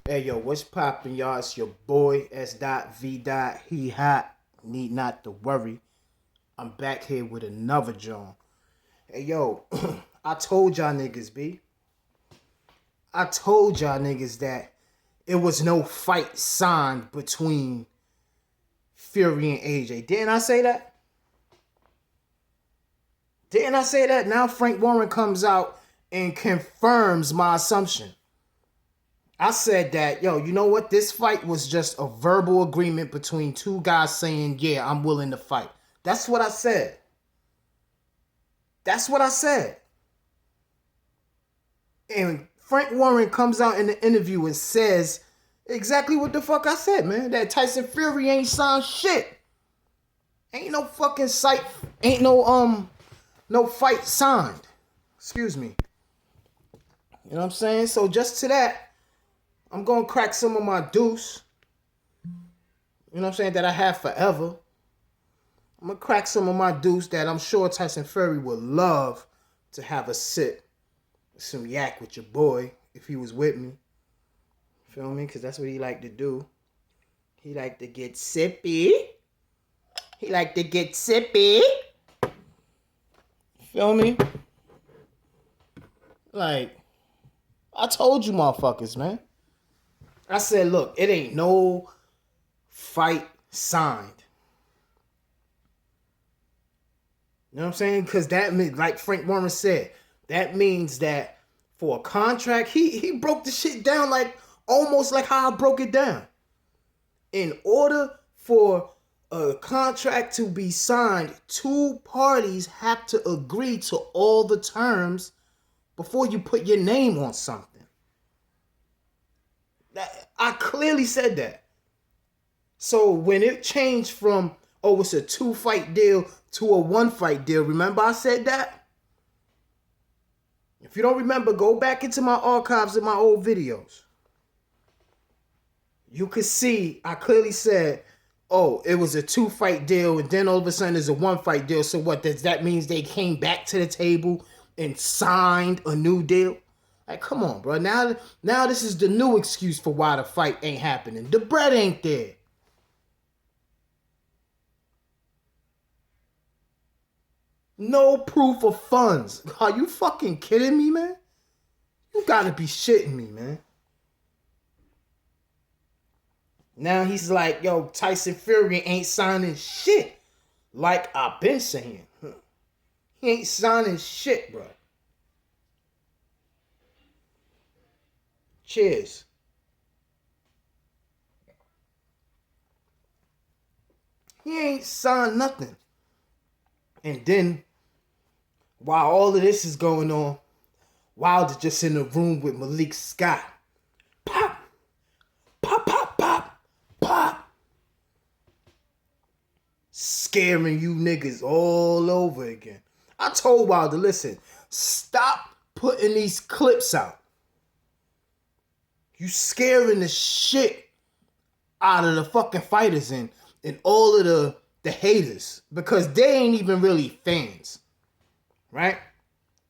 Hey yo, what's poppin', y'all? It's your boy S. V. He hot. Need not to worry. I'm back here with another John. Hey yo, I told y'all niggas, B. I told y'all niggas that it was no fight signed between Fury and AJ. Didn't I say that? Didn't I say that? Now Frank Warren comes out and confirms my assumption. I said that, yo, you know what? This fight was just a verbal agreement between two guys saying, yeah, I'm willing to fight. That's what I said. That's what I said. And Frank Warren comes out in the interview and says exactly what the fuck I said, man. That Tyson Fury ain't signed shit. Ain't no fucking sight. Ain't no fight signed. Excuse me. You know what I'm saying? So just to that, I'm gonna crack some of my deuce. You know what I'm saying? That I have forever. I'm gonna crack some of my deuce that I'm sure Tyson Fury would love to have a sip, some yak with your boy if he was with me. Feel me? Because that's what he like to do. He like to get sippy. He like to get sippy. Feel me? Like, I told you motherfuckers, man. I said, look, it ain't no fight signed. You know what I'm saying? Because that means, like Frank Warren said, that means that for a contract, he broke the shit down like almost like how I broke it down. In order for a contract to be signed, two parties have to agree to all the terms before you put your name on something. I clearly said that. So when it changed from, oh, it's a 2-fight deal to a 1-fight deal, remember I said that? If you don't remember, go back into my archives of my old videos. You could see I clearly said, oh, it was a 2-fight deal, and then all of a sudden it's a 1-fight deal. So what, does that mean they came back to the table and signed a new deal? Like, come on, bro. Now this is the new excuse for why the fight ain't happening. The bread ain't there. No proof of funds. Are you fucking kidding me, man? You gotta be shitting me, man. Now he's like, yo, Tyson Fury ain't signing shit. Like I've been saying. He ain't signing shit, bro. Cheers. He ain't signed nothing. And then, while all of this is going on, Wilder's just in the room with Malik Scott. Pop! Pop, pop, pop, pop! Scaring you niggas all over again. I told Wilder, listen, stop putting these clips out. You scaring the shit out of the fucking fighters and all of the haters, because they ain't even really fans, right?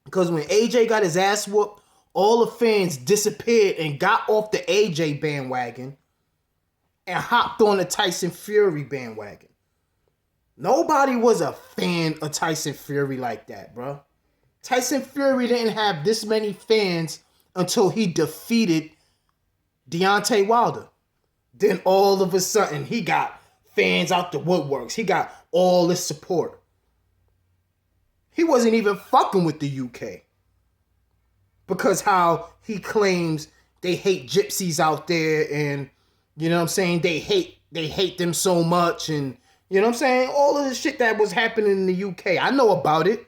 Because when AJ got his ass whooped, all the fans disappeared and got off the AJ bandwagon and hopped on the Tyson Fury bandwagon. Nobody was a fan of Tyson Fury like that, bro. Tyson Fury didn't have this many fans until he defeated Deontay Wilder. Then all of a sudden, he got fans out the woodworks. He got all this support. He wasn't even fucking with the UK. Because how he claims they hate gypsies out there, and you know what I'm saying, they hate them so much, and you know what I'm saying, all of the shit that was happening in the UK. I know about it.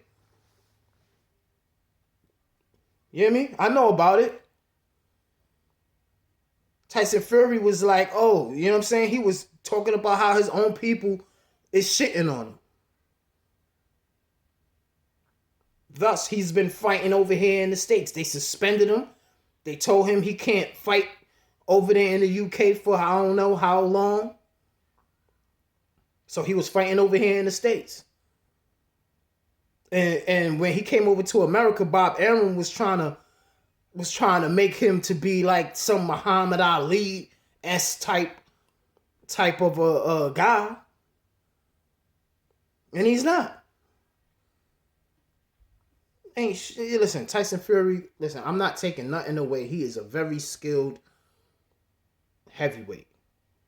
You hear me? I know about it. Tyson Fury was like, oh, you know what I'm saying? He was talking about how his own people is shitting on him. Thus, he's been fighting over here in the States. They suspended him. They told him he can't fight over there in the UK for I don't know how long. So he was fighting over here in the States. And when he came over to America, Bob Arum was trying to was trying to make him to be like some Muhammad Ali S type of a guy, and he's not. Listen, Tyson Fury. Listen, I'm not taking nothing away. He is a very skilled heavyweight.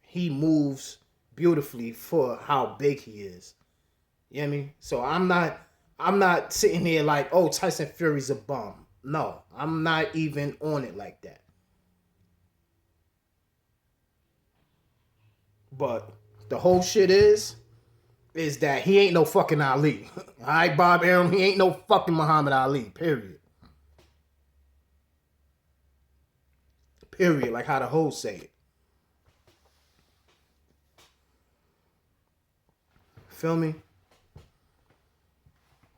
He moves beautifully for how big he is. You know what I mean? So I'm not sitting here like, oh, Tyson Fury's a bum. No, I'm not even on it like that. But the whole shit is that he ain't no fucking Ali. All right, Bob Arum, he ain't no fucking Muhammad Ali, period. Period, like how the hoes say it. Feel me?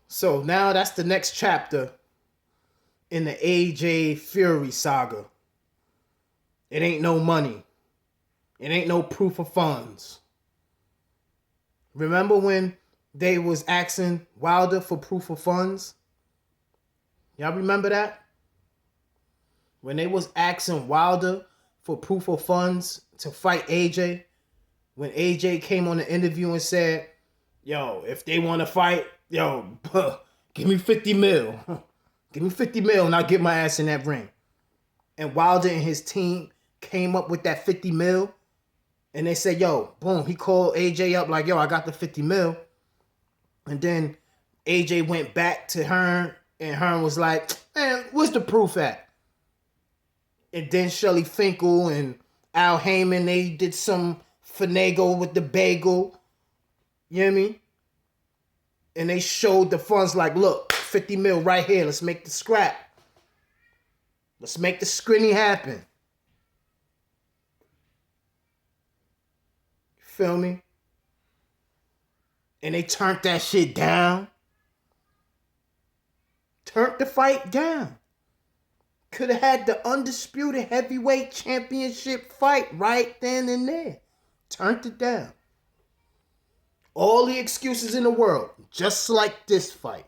So now that's the next chapter in the AJ Fury saga. It ain't no money. It ain't no proof of funds. Remember when they was asking Wilder for proof of funds? Y'all remember that? When they was asking Wilder for proof of funds to fight AJ, when AJ came on the interview and said, yo, if they want to fight, yo, give me 50 mil. Give me 50 mil and I'll get my ass in that ring. And Wilder and his team came up with that 50 mil. And they said, yo, boom, he called AJ up like, yo, I got the 50 mil. And then AJ went back to Hearn, and Hearn was like, man, where's the proof at? And then Shelly Finkel and Al Heyman, they did some finagle with the bagel. You know what I mean? And they showed the funds like, look, 50 mil right here. Let's make the scrap. Let's make the scrinny happen. Feel me? And they turned that shit down. Turned the fight down. Could have had the undisputed heavyweight championship fight right then and there. Turned it down. All the excuses in the world. Just like this fight.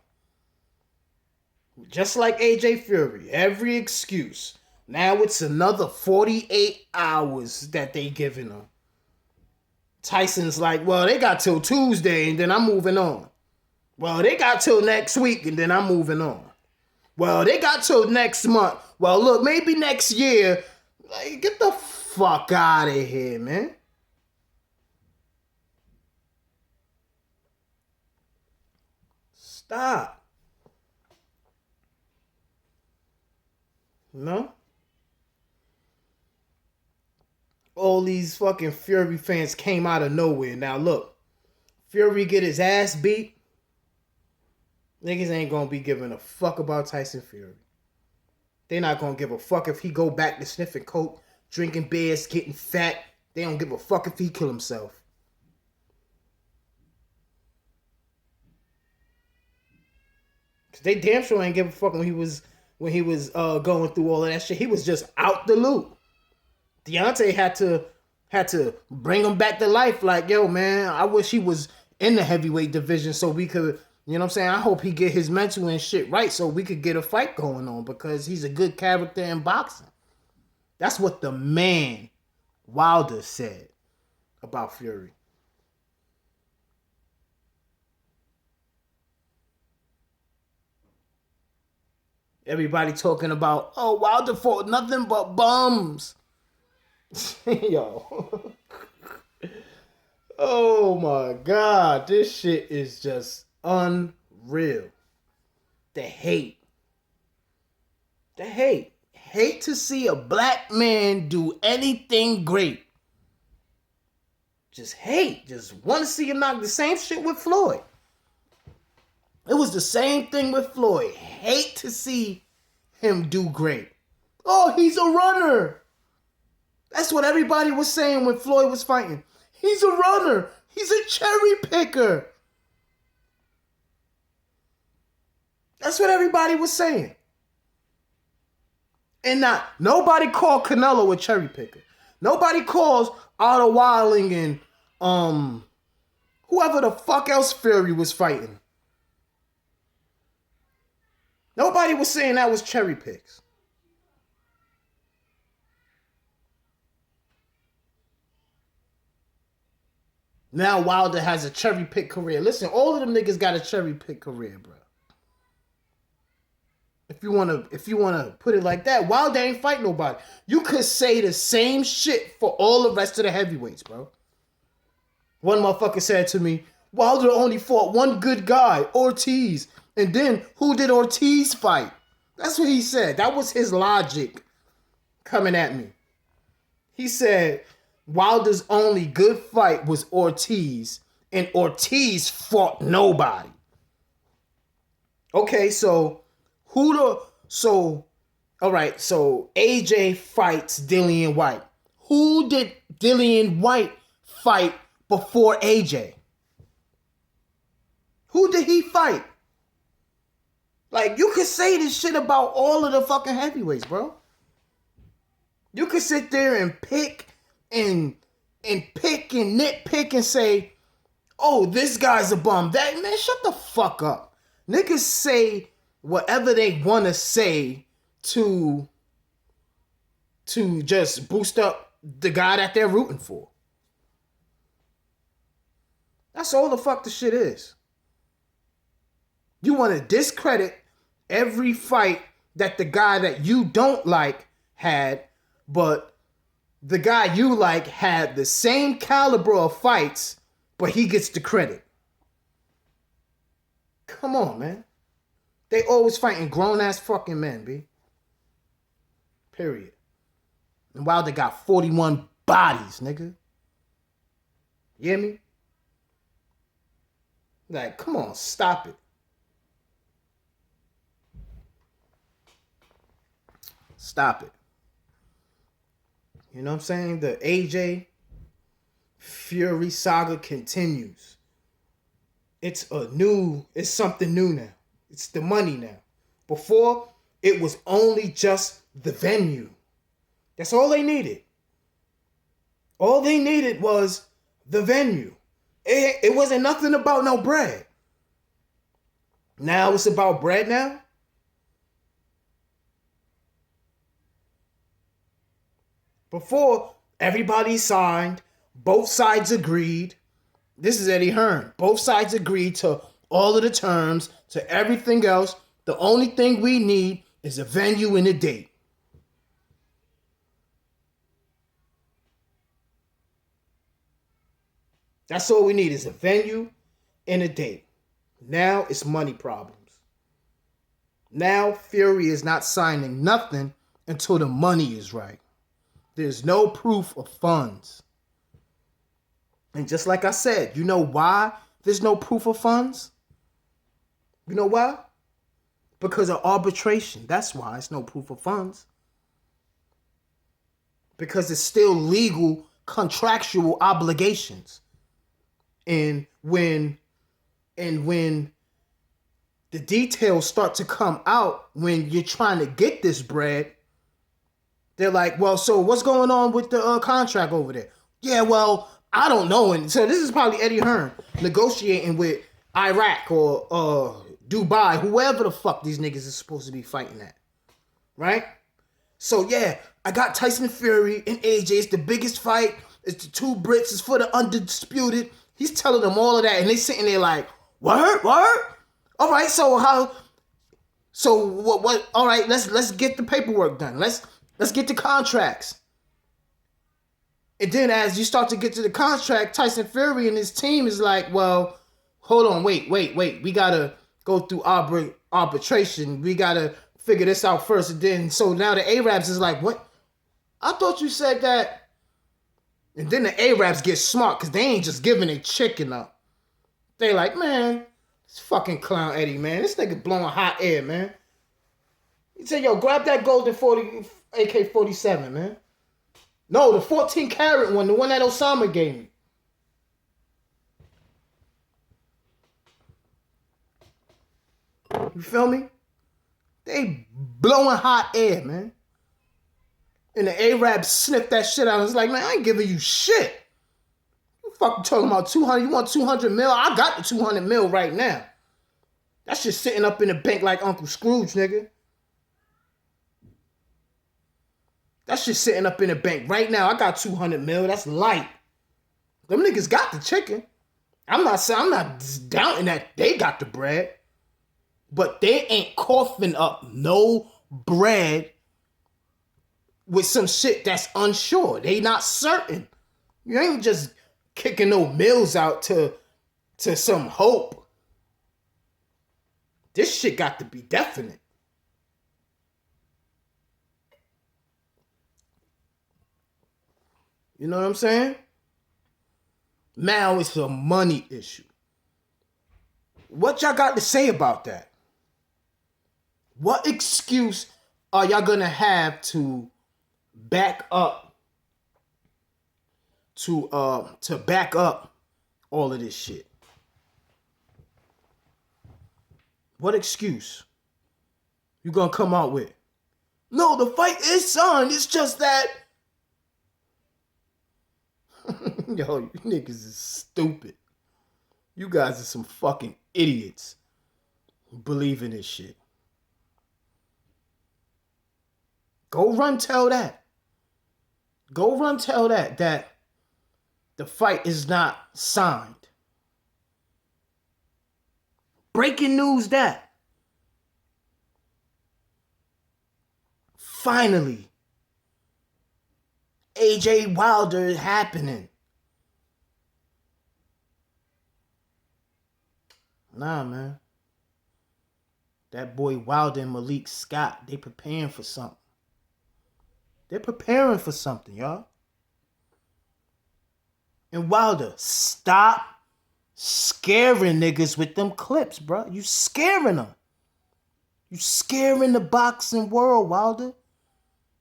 Just like AJ Fury. Every excuse. Now it's another 48 hours that they giving them. Tyson's like, well, they got till Tuesday and then I'm moving on. Well, they got till next week and then I'm moving on. Well, they got till next month. Well, look, maybe next year. Like, get the fuck out of here, man. Stop. No? All these fucking Fury fans came out of nowhere. Now look, Fury get his ass beat. Niggas ain't gonna be giving a fuck about Tyson Fury. They not gonna give a fuck if he go back to sniffing coke, drinking beers, getting fat. They don't give a fuck if he kill himself. Cause they damn sure ain't give a fuck when he was going through all of that shit. He was just out the loop. Deontay had to bring him back to life. Like, yo, man, I wish he was in the heavyweight division so we could, you know what I'm saying? I hope he get his mental and shit right so we could get a fight going on because he's a good character in boxing. That's what the man Wilder said about Fury. Everybody talking about, oh, Wilder fought nothing but bums. Yo. Oh my God. This shit is just unreal. The hate. The hate. Hate to see a black man do anything great. Just hate. Just want to see him knock. The same shit with Floyd. It was the same thing with Floyd. Hate to see him do great. Oh, he's a runner. That's what everybody was saying when Floyd was fighting. He's a runner. He's a cherry picker. That's what everybody was saying. And nobody called Canelo a cherry picker. Nobody calls Otto Wilding and whoever the fuck else Fury was fighting. Nobody was saying that was cherry picks. Now Wilder has a cherry pick career. Listen, all of them niggas got a cherry pick career, bro. If you wanna put it like that, Wilder ain't fight nobody. You could say the same shit for all the rest of the heavyweights, bro. One motherfucker said to me, Wilder only fought one good guy, Ortiz. And then who did Ortiz fight? That's what he said. That was his logic coming at me. He said Wilder's only good fight was Ortiz, and Ortiz fought nobody. Okay, so all right, so AJ fights Dillian White. Who did Dillian White fight before AJ? Who did he fight? Like, you could say this shit about all of the fucking heavyweights, bro. You could sit there and pick and nitpick and say, oh, this guy's a bum. That, man, shut the fuck up. Niggas say whatever they want to say to just boost up the guy that they're rooting for. That's all the fuck the shit is. You want to discredit every fight that the guy that you don't like had, but the guy you like had the same caliber of fights, but he gets the credit. Come on, man. They always fighting grown-ass fucking men, B. Period. And Wilder got 41 bodies, nigga. You hear me? Like, come on, stop it. Stop it. You know what I'm saying? The AJ Fury saga continues. It's something new now. It's the money now. Before, it was only just the venue. That's all they needed. All they needed was the venue. It wasn't nothing about no bread. Now it's about bread now. Before, everybody signed. Both sides agreed. This is Eddie Hearn. Both sides agreed to all of the terms, to everything else. The only thing we need is a venue and a date. That's all we need is a venue and a date. Now it's money problems. Now Fury is not signing nothing until the money is right. There's no proof of funds. And just like I said, you know why there's no proof of funds? You know why? Because of arbitration. That's why it's no proof of funds. Because it's still legal contractual obligations. And when the details start to come out when you're trying to get this bread, they're like, well, so what's going on with the contract over there? Yeah, well, I don't know. And so this is probably Eddie Hearn negotiating with Iraq or Dubai, whoever the fuck these niggas is supposed to be fighting at. Right? So yeah, I got Tyson Fury and AJ. It's the biggest fight. It's the two Brits. It's for the undisputed. He's telling them all of that, and they sitting there like, word? All right, so what? All right, let's get the paperwork done. Let's get the contracts. And then as you start to get to the contract, Tyson Fury and his team is like, well, hold on, wait. We gotta go through arbitration. We gotta figure this out first. And then so now the Arabs is like, what? I thought you said that. And then the Arabs get smart because they ain't just giving a chicken up. They like, man, this fucking clown Eddie, man. This nigga blowing hot air, man. He said, yo, grab that golden AK-47, man. No, the 14 karat one, the one that Osama gave me. You feel me? They blowing hot air, man. And the Arabs sniffed that shit out. It's like, man, I ain't giving you shit. You fucking talking about 200. You want 200 mil? I got the 200 mil right now. That shit sitting up in the bank like Uncle Scrooge, nigga. That shit sitting up in the bank right now. I got 200 mil. That's light. Them niggas got the chicken. I'm not doubting that they got the bread. But they ain't coughing up no bread with some shit that's unsure. They not certain. You ain't just kicking no meals out to some hope. This shit got to be definite. You know what I'm saying? Now it's a money issue. What y'all got to say about that? What excuse are y'all gonna have to back up to back up all of this shit? What excuse you gonna come out with? No, the fight is on. It's just that. Yo, you niggas is stupid. You guys are some fucking idiots who believe in this shit. Go run tell that. Go run tell that the fight is not signed. Breaking news that. Finally, AJ Wilder is happening. Nah, man. That boy Wilder and Malik Scott, they preparing for something. They're preparing for something, y'all. And Wilder, stop scaring niggas with them clips, bro. You scaring them. You scaring the boxing world, Wilder.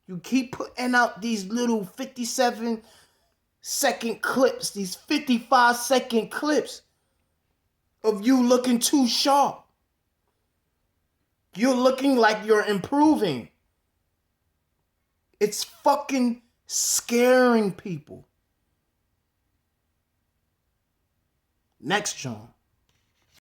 You keep putting out these little 57-second clips, these 55-second clips of you looking too sharp. You're looking like you're improving. It's fucking scaring people. Next, John.